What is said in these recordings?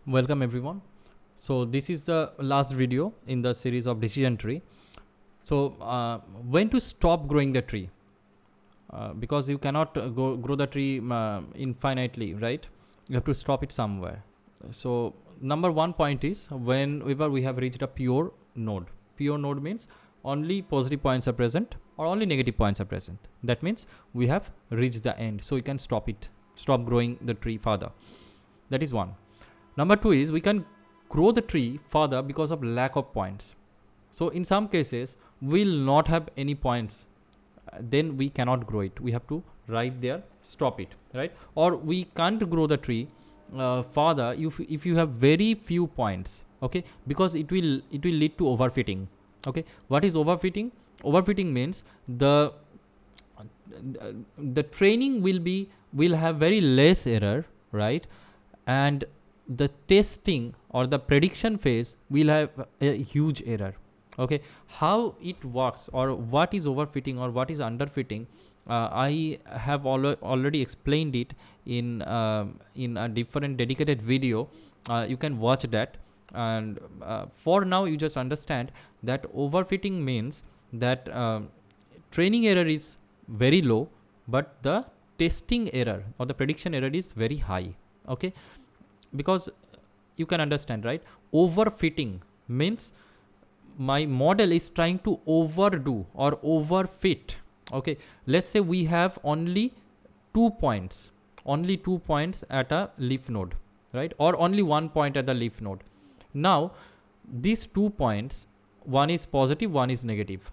Welcome everyone. So this is the last video in the series of decision tree. So when to stop growing the tree? Because you cannot grow the tree infinitely, right? You have to stop it somewhere. So number one point is whenever we have reached a pure node. Pure node means only positive points are present or only negative points are present. That means we have reached the end. So we can stop it, stop growing the tree further. That is one. Number two is we can grow the tree further because of lack of points. So in some cases, we'll not have any points. Then we cannot grow it. We have to right there stop it, right? Or we can't grow the tree further if you have very few points, okay? Because it will lead to overfitting. Okay, what is overfitting? Overfitting means the training will have very less error, right? And the testing or the prediction phase will have a huge error. Okay, how it works or what is overfitting or what is underfitting, I have already explained it in a different dedicated video. You can watch that, and for now you just understand that overfitting means that training error is very low but the testing error or the prediction error is very high. Okay, because you can understand, right? Overfitting means my model is trying to overdo or overfit. Okay, let's say we have only 2 points at a leaf node, right? Or only 1 point at the leaf node. Now these 2 points, one is positive, one is negative.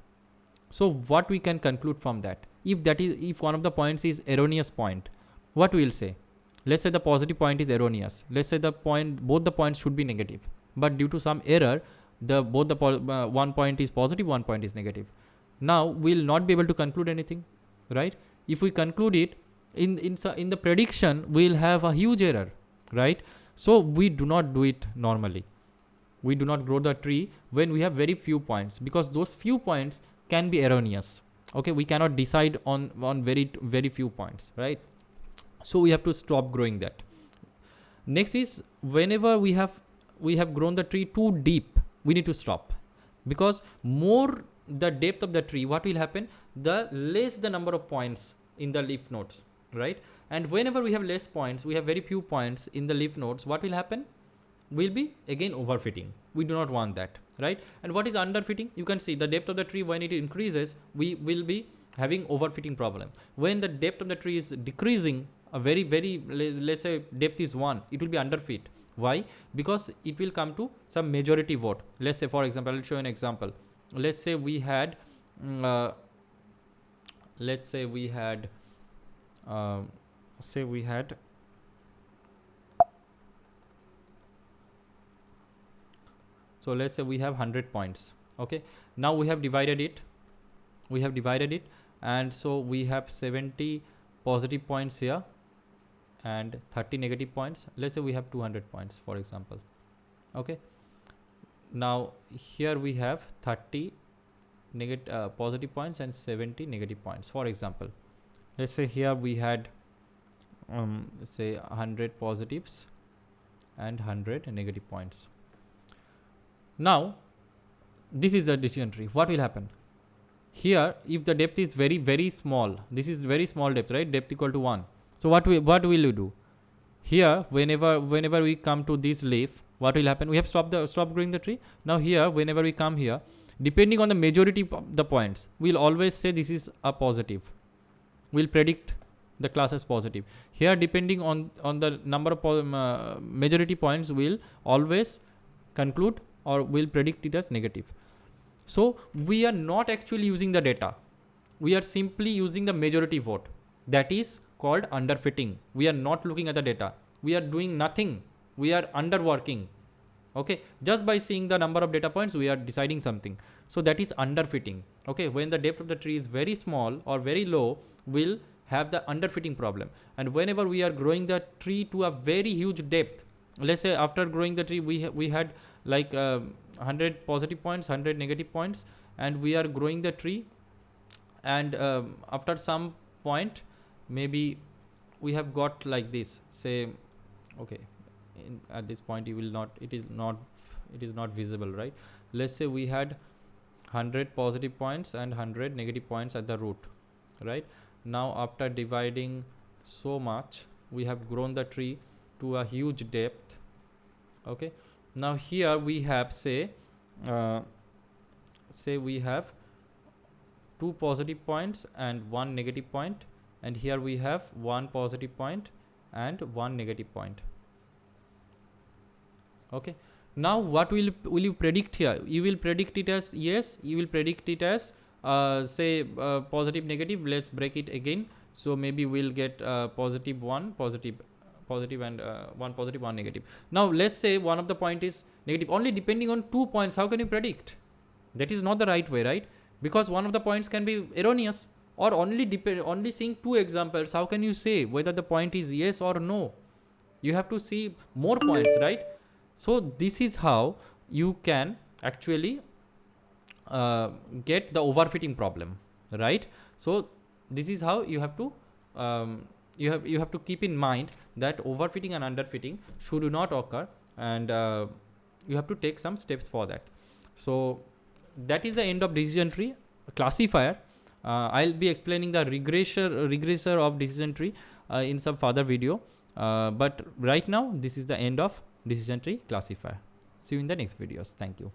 So what we can conclude from that, if one of the points is erroneous point, what we'll say? Let's say the positive point is erroneous. Let's say both the points should be negative, but due to some error, one point is positive, 1 point is negative. Now we'll not be able to conclude anything, right? If we conclude it in the prediction, we'll have a huge error, right? So we do not do it normally. We do not grow the tree when we have very few points, because those few points can be erroneous. Okay, we cannot decide on very few points, right? So we have to stop growing that. Next is whenever we have grown the tree too deep, we need to stop, because more the depth of the tree, what will happen, the less the number of points in the leaf nodes, right? And whenever we have less points, we have very few points in the leaf nodes, what will happen? Will be again overfitting. We do not want that, right? And what is underfitting? You can see the depth of the tree, when it increases, we will be having overfitting problem. When the depth of the tree is decreasing, a very let's say depth is 1, it will be underfit. Why? Because it will come to some majority vote. Let's say, for example, I'll show you an example. Let's say we had uh, say we had so let's say we have 100 points. Okay, now we have divided it, and so we have 70 positive points here and 30 negative points. Let's say we have 200 points, for example. Okay, now here we have 30 positive points and 70 negative points, for example. Let's say here we had say 100 positives and 100 negative points. Now this is a decision tree. What will happen here? If the depth is very small, this is very small depth, right? Depth equal to 1. So what will you do here? Whenever we come to this leaf, what will happen? We have stopped growing the tree. Now here, whenever we come here, depending on the majority of the points, we'll always say this is a positive. We'll predict the class as positive. Here, depending on the number of majority points, we'll always conclude or we'll predict it as negative. So we are not actually using the data. We are simply using the majority vote. That is called underfitting. We are not looking at the data. We are doing nothing. We are underworking. Okay, just by seeing the number of data points, we are deciding something. So that is underfitting. Okay, when the depth of the tree is very small or very low, we'll have the underfitting problem. And whenever we are growing the tree to a very huge depth, let's say after growing the tree, we had like 100 positive points, 100 negative points, and we are growing the tree, and after some point, maybe we have got like this, say, okay, at this point you will not, it is not visible, right? Let's say we had 100 positive points and 100 negative points at the root, right? Now after dividing so much, we have grown the tree to a huge depth. Okay, now here we have say we have 2 positive points and 1 negative point, and here we have 1 positive point and 1 negative point. Okay, now what will you predict here? You will predict it as yes, you will predict it as positive negative. Let's break it again. So maybe we'll get positive 1 positive and 1 positive 1 negative. Now let's say one of the point is negative. Only depending on 2 points, how can you predict? That is not the right way, right? Because one of the points can be erroneous, or only seeing 2 examples, how can you say whether the point is yes or no? You have to see more points, right? So this is how you can actually get the overfitting problem, right? So this is how you have to you have to keep in mind that overfitting and underfitting should not occur, and you have to take some steps for that. So that is the end of decision tree classifier. I'll be explaining the regressor of decision tree in some further video, but right now this is the end of decision tree classifier. See you in the next videos. Thank you.